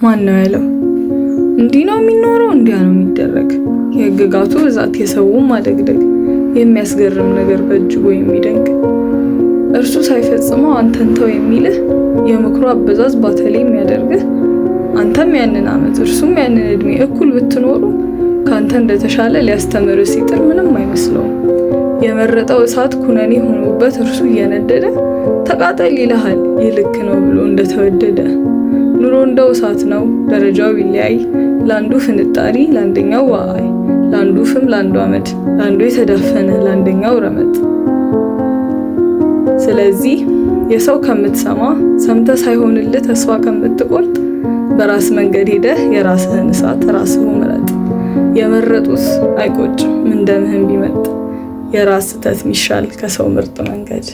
ማን ነው ያለው? እንዲህ ነው የሚኖረው፣ እንዲያ ነው የሚደረግ። የህግጋቱ ብዛት፣ የሰውም ማደግደግ፣ የሚያስገርም ነገር በእጅጉ የሚደንቅ እርሱ ሳይፈጽመው አንተን ተው የሚልህ፣ የምክሩ አበዛዝ ባተሌ የሚያደርግህ፣ አንተም ያንን ዓመት እርሱም ያንን እድሜ እኩል ብትኖሩ ካንተ እንደተሻለ ሊያስተምር ሲጥር ምንም አይመስለውም። የመረጠው እሳት ኩነኔ ሆኖበት እርሱ እየነደደ ተቃጠል ይልሃል፣ ይልክ ነው ብሎ እንደተወደደ። ኑሮ እንደው እሳት ነው፣ ደረጃው ቢለያይ፣ ላንዱ ፍንጣሪ ላንደኛው ዋአይ፣ ላንዱ ፍም ላንዱ አመድ፣ ላንዱ የተዳፈነ ላንደኛው ረመጥ። ስለዚህ የሰው ከምትሰማ ሰምተ ሳይሆንልህ ተስፋ ከምትቆርጥ በራስ መንገድ ሄደህ የራስህን እሳት ራስህ ምረጥ። የመረጡት አይቆጭም ምን ደምህን ቢመጥ፣ የራስ ስተት ሚሻል ከሰው ምርጥ መንገድ።